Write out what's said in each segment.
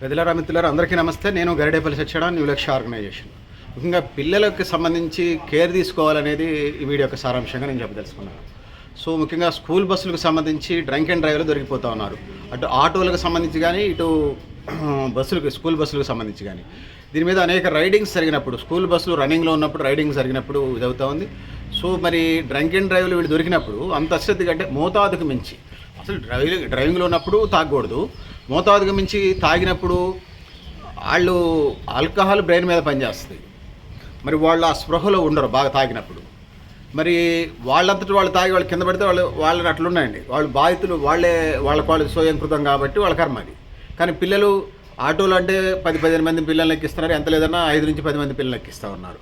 పెద్దలారా మిత్రులారా అందరికీ నమస్తే. నేను గరిడేపల్లి సత్యనారాయణ, న్యూ లక్ష్య ఆర్గనైజేషన్. ముఖ్యంగా పిల్లలకు సంబంధించి కేర్ తీసుకోవాలనేది ఈ వీడియో యొక్క సారాంశంగా నేను చెప్పదలుచుకున్నాను. సో ముఖ్యంగా స్కూల్ బస్సులకు సంబంధించి డ్రంక్ అండ్ డ్రైవ్లు దొరికిపోతూ ఉన్నారు. అటు ఆటోలకు సంబంధించి కానీ, ఇటు స్కూల్ బస్సులకు సంబంధించి కానీ. దీని మీద అనేక రైడింగ్స్ జరిగినప్పుడు, స్కూల్ బస్సులు రన్నింగ్లో ఉన్నప్పుడు రైడింగ్ జరిగినప్పుడు ఇది అవుతూ ఉంది. సో మరి డ్రంక్ అండ్ డ్రైవ్లు వీళ్ళు దొరికినప్పుడు అంత అశ్రద్ధగా, అంటే మోతాదుకు మించి, అసలు డ్రైవింగ్లో ఉన్నప్పుడు తాగకూడదు. మోతాదుకు మించి తాగినప్పుడు వాళ్ళు ఆల్కహాల్ బ్రెయిన్ మీద పనిచేస్తుంది. మరి వాళ్ళు ఆ స్పృహలో ఉండరు బాగా తాగినప్పుడు. మరి వాళ్ళంతటి వాళ్ళు తాగి వాళ్ళు కింద పడితే వాళ్ళని అట్లున్నాయండి. వాళ్ళు బాధితులు వాళ్ళ స్వయంకృతం కాబట్టి వాళ్ళ కర్మ అది. కానీ పిల్లలు ఆటోలు అంటే 10-15 మంది పిల్లల్ని ఎక్కిస్తున్నారు. ఎంత లేదన్నా 5 నుంచి 10 మంది పిల్లల్ని ఎక్కిస్తూ ఉన్నారు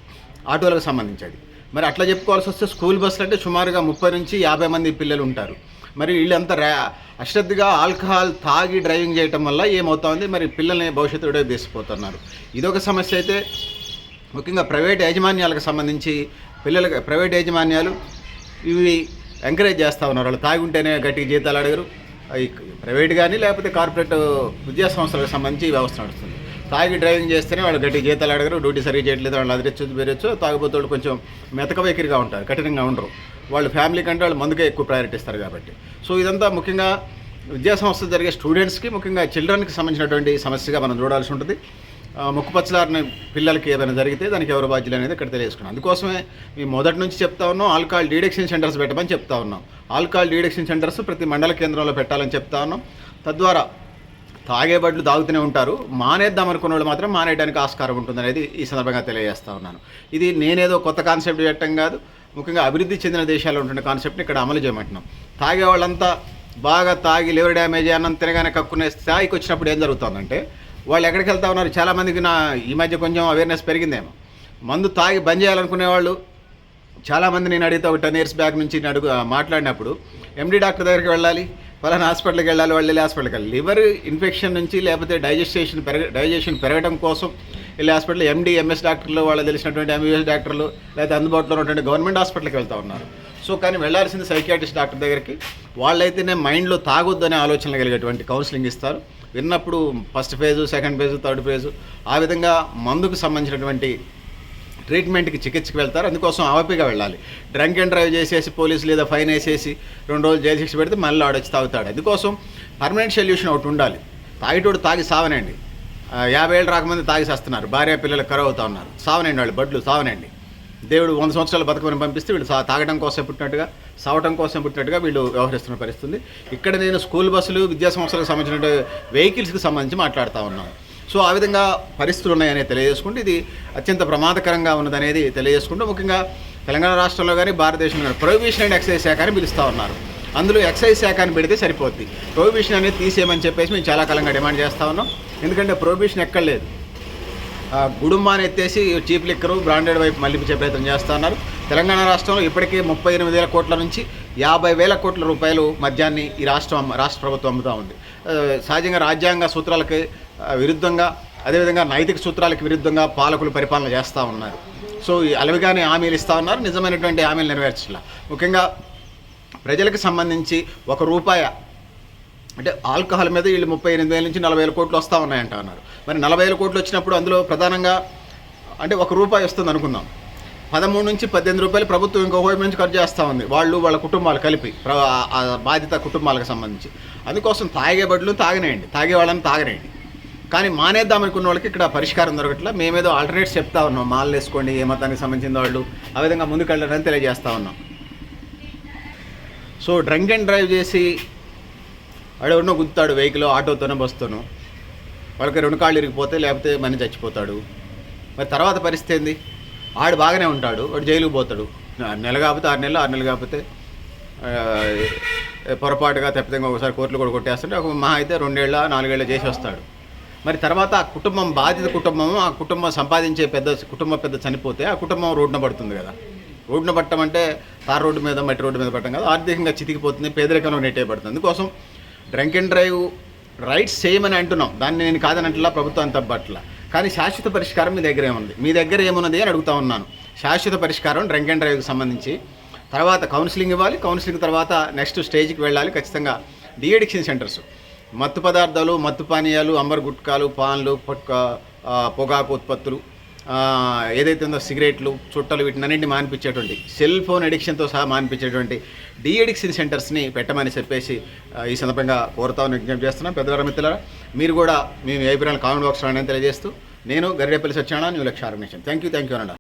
ఆటోలకు సంబంధించి. అది మరి అట్లా చెప్పుకోవాల్సి వస్తే స్కూల్ బస్సులు అంటే సుమారుగా 30 నుంచి 50 మంది పిల్లలు ఉంటారు. మరి వీళ్ళంతా అశ్రద్ధగా ఆల్కహాల్ తాగి డ్రైవింగ్ చేయటం వల్ల ఏమవుతుంది, మరి పిల్లల్ని భవిష్యత్తులో తీసిపోతున్నారు. ఇదొక సమస్య. అయితే ముఖ్యంగా ప్రైవేట్ యాజమాన్యాలకు సంబంధించి పిల్లలకి ప్రైవేట్ యాజమాన్యాలు ఇవి ఎంకరేజ్ చేస్తూ ఉన్నారు. వాళ్ళు తాగి ఉంటేనే గట్టిగా జీతాలు అడగరు. ప్రైవేట్ కానీ లేకపోతే కార్పొరేట్ విద్యా సంస్థలకు సంబంధించి వ్యవస్థ నడుస్తుంది. తాగి డ్రైవింగ్ చేస్తేనే వాళ్ళు గట్టి జీతాలు అడగరు, డ్యూటీ సరిగ్గా చేయట్లేదు, వాళ్ళు అదిరచ్చు బెరచ్చు. తాగిపోతే కొంచెం మెతక వైఖరిగా ఉంటారు, కఠినంగా ఉండరు. వాళ్ళు ఫ్యామిలీ కంటే వాళ్ళు మందుకే ఎక్కువ ప్రయారిటీ ఇస్తారు కాబట్టి. సో ఇదంతా ముఖ్యంగా విద్యాసంస్థ జరిగే స్టూడెంట్స్కి, ముఖ్యంగా చిల్డ్రన్కి సంబంధించినటువంటి సమస్యగా మనం చూడాల్సి ఉంటుంది. ముక్కుపచ్చలారిన పిల్లలకి ఏదైనా జరిగితే దానికి ఎవరు బాధ్యులు అనేది ఇక్కడ తెలియజేసుకున్నాం. అందుకోసమే మేము మొదటి నుంచి చెప్తా ఉన్నాం, ఆల్కహాల్ డీడక్షన్ సెంటర్స్ పెట్టమని చెప్తా ఉన్నాం. ఆల్కహాల్ డీడక్షన్ సెంటర్స్ ప్రతి మండల కేంద్రంలో పెట్టాలని చెప్తా ఉన్నాం. తద్వారా తాగే బడులు తాగుతూనే ఉంటారు, మానేద్దాం అనుకున్న వాళ్ళు మాత్రం మానేయడానికి ఆస్కారం ఉంటుందనేది ఈ సందర్భంగా తెలియజేస్తూ ఉన్నాను. ఇది నేనేదో కొత్త కాన్సెప్ట్ పెట్టడం కాదు, ముఖ్యంగా అభివృద్ధి చెందిన దేశాల్లో ఉంటున్న కాన్సెప్ట్ని ఇక్కడ అమలు చేయమంటున్నాం. తాగే వాళ్ళంతా బాగా తాగి లివర్ డ్యామేజ్ అన్నం తినగానే కక్కునే స్థాయికి వచ్చినప్పుడు ఏం జరుగుతుందంటే వాళ్ళు ఎక్కడికి వెళ్తా ఉన్నారు. చాలామందికి ఈ మధ్య కొంచెం అవేర్నెస్ పెరిగిందేమో. మందు తాగి బంద్ చేయాలనుకునే వాళ్ళు చాలామంది నేను అడిగితే ఒక 10 years బ్యాక్ నుంచి మాట్లాడినప్పుడు ఎండి డాక్టర్ దగ్గరికి వెళ్ళాలి, ఫలానా హాస్పిటల్కి వెళ్ళాలి, వాళ్ళు వెళ్ళి హాస్పిటల్కి వెళ్ళాలి. లివర్ ఇన్ఫెక్షన్ నుంచి లేకపోతే డైజెషన్ పెరగడం కోసం వెళ్ళి హాస్పిటల్ ఎండి ఎంఎస్ డాక్టర్లు, వాళ్ళకి తెలిసినటువంటి ఎంబీబీఎస్ డాక్టర్లు, లేకపోతే అందుబాటులో ఉన్నటువంటి గవర్నమెంట్ హాస్పిటల్కి వెళ్తూ ఉన్నారు. సో కానీ వెళ్ళాల్సింది సైకియాట్రిస్ట్ డాక్టర్ దగ్గరికి. వాళ్ళైతేనే మైండ్లో తాగొద్దనే ఆలోచనలు కలిగేటువంటి కౌన్సిలింగ్ ఇస్తారు. విన్నప్పుడు first phase, second phase, third phase, ఆ విధంగా మందుకు సంబంధించినటువంటి ట్రీట్మెంట్కి చికిత్సకి వెళ్తారు. అందుకోసం ఆవపిగా వెళ్ళాలి. డ్రంక్ అండ్ డ్రైవ్ చేసేసి పోలీసులు లేదా ఫైన్ వేసేసి 2 రోజులు జైలు శిక్ష పెడితే మళ్ళీ ఆడొచ్చి తాగుతాడు. అందుకోసం పర్మనెంట్ సొల్యూషన్ ఒకటి ఉండాలి. తాగిటోడు తాగి సావనండి. 50 ఏళ్ళు రాకముందు తాగి చేస్తున్నారు, భార్య పిల్లలు కరువు అవుతా ఉన్నారు. సావనండి, వాళ్ళు బడ్లు సావనండి. దేవుడు 100 సంవత్సరాలు బతకమని పంపిస్తే వీళ్ళు తాగడం కోసం పుట్టినట్టుగా, సావటం కోసం పుట్టినట్టుగా వీళ్ళు వ్యవహరిస్తున్న పరిస్థితి. ఇక్కడ నేను స్కూల్ బస్సులు, విద్యా సంస్థలకు సంబంధించిన వెహికల్స్కి సంబంధించి మాట్లాడుతూ ఉన్నాను. సో ఆ విధంగా పరిస్థితులు ఉన్నాయనేది తెలియజేసుకుంటూ ఇది అత్యంత ప్రమాదకరంగా ఉన్నదనేది తెలియజేసుకుంటూ, ముఖ్యంగా తెలంగాణ రాష్ట్రంలో కానీ భారతదేశంలో కానీ ప్రొహిబిషన్ అండ్ ఎక్సైజ్ శాఖ అని పిలుస్తూ ఉన్నారు. అందులో ఎక్సైజ్ శాఖ అని పెడితే సరిపోద్ది. ప్రొహిబిషన్ అనేది తీసేయమని చెప్పేసి మేము చాలా కాలంగా డిమాండ్ చేస్తూ ఉన్నాం. ఎందుకంటే ప్రొహిబిషన్ ఎక్కడ లేదు. గుడుంబాన్ని ఎత్తేసి చీప్ లిక్కరు, బ్రాండెడ్ వైపు మళ్ళీ ప్రయత్నం చేస్తూ ఉన్నారు. తెలంగాణ రాష్ట్రంలో ఇప్పటికే 38,000 కోట్ల నుంచి 50,000 కోట్ల రూపాయలు మద్యాన్ని ఈ రాష్ట్ర ప్రభుత్వం అమ్ముతూ ఉంది. సహజంగా రాజ్యాంగ సూత్రాలకి విరుద్ధంగా, అదేవిధంగా నైతిక సూత్రాలకు విరుద్ధంగా పాలకులు పరిపాలన చేస్తూ ఉన్నారు. సో ఈ అలవిగానే హామీలు ఇస్తూ ఉన్నారు, నిజమైనటువంటి హామీలు నెరవేర్చాల. ముఖ్యంగా ప్రజలకు సంబంధించి ₹1 అంటే ఆల్కహాల్ మీద వీళ్ళు 38,000 నుంచి 40,000 కోట్లు వస్తూ ఉన్నాయంట అన్నారు. మరి 40,000 కోట్లు వచ్చినప్పుడు అందులో ప్రధానంగా అంటే ₹1 వస్తుంది అనుకుందాం. 13 నుంచి 18 రూపాయలు ప్రభుత్వం ఇంకో వైపు నుంచి ఖర్చు చేస్తూ ఉంది, వాళ్ళ కుటుంబాలు కలిపి, బాధిత కుటుంబాలకు సంబంధించి. అందుకోసం తాగే బదులు తాగనేయండి, తాగే వాళ్ళని తాగనేయండి. కానీ మానేద్దాం అనుకున్న వాళ్ళకి ఇక్కడ పరిష్కారం దొరకట్లా. మేమేదో ఆల్టర్నేట్స్ చెప్తా ఉన్నాం, మాల్ వేసుకోండి, ఏ మతానికి సంబంధించిన వాళ్ళు, ఆ విధంగా ముందుకెళ్ళాలని తెలియజేస్తూ ఉన్నాం. సో డ్రంక్ అండ్ డ్రైవ్ చేసి వాడెవరినో గుద్దుతాడు వెహికల్, ఆటోతోనో బస్సుతోనో, వాళ్ళకి 2 కాళ్ళు ఇరిగిపోతే, లేకపోతే మనిషి చచ్చిపోతాడు. మరి తర్వాత పరిస్థితి ఏంది? ఆడు బాగానే ఉంటాడు, వాడు జైలుకు పోతాడు. 1 నెల కాకపోతే 6 నెలలు, 6 నెలలు కాకపోతే పొరపాటుగా తప్పితంగా ఒకసారి కోర్టులు కూడా కొట్టేస్తుంటే ఒక మహా అయితే 2 ఏళ్ళ 4 ఏళ్ళ చేసి వస్తాడు. మరి తర్వాత ఆ కుటుంబం, బాధిత కుటుంబం, ఆ కుటుంబం సంపాదించే పెద్ద చనిపోతే ఆ కుటుంబం రోడ్డున పడుతుంది కదా. రోడ్డున పట్టడం అంటే తార్ రోడ్డు మీద, మట్టి రోడ్డు మీద పట్టడం కదా, ఆర్థికంగా చితికిపోతుంది, పేదరికంలో నెట్టేయబడుతుంది. అందుకోసం డ్రంక్ అండ్ డ్రైవ్ రైట్స్ చేయమని అంటున్నాం, దాన్ని నేను కాదనట్లా, ప్రభుత్వం తప్పట్లా. కానీ శాశ్వత పరిష్కారం మీ దగ్గర ఏముంది, మీ దగ్గర ఏమున్నది అని అడుగుతా ఉన్నాను. శాశ్వత పరిష్కారం డ్రంక్ అండ్ డ్రైవ్కి సంబంధించి తర్వాత కౌన్సిలింగ్ ఇవ్వాలి. కౌన్సిలింగ్ తర్వాత నెక్స్ట్ స్టేజ్కి వెళ్ళాలి. ఖచ్చితంగా డీ అడిక్షన్ సెంటర్స్ మత్తు పదార్థాలు, మత్తు పానీయాలు, అంబర్ గుట్కాలు, పాన్లు, పొగాకు ఉత్పత్తులు, ఏదైతే ఉందో సిగరెట్లు, చుట్టలు, వీటినన్నింటినీ మానిపించేటువంటి సెల్ ఫోన్ అడిక్షన్తో సహా మానిపించేటువంటి డీ అడిక్షన్ సెంటర్స్ని పెట్టమని చెప్పేసి ఈ సందర్భంగా కోరుతామని విజ్ఞప్తి చేస్తున్నాం. పెద్దవారి మిత్రులారా, మీరు కూడా మీ అభిప్రాయాలు కామెంట్ బాక్స్లో తెలియజేస్తూ, నేను గరిడేపల్లి సత్యనారాయణ, న్యూ లక్ష్య ఆర్గనైజేషన్. థ్యాంక్ యూ అనండి.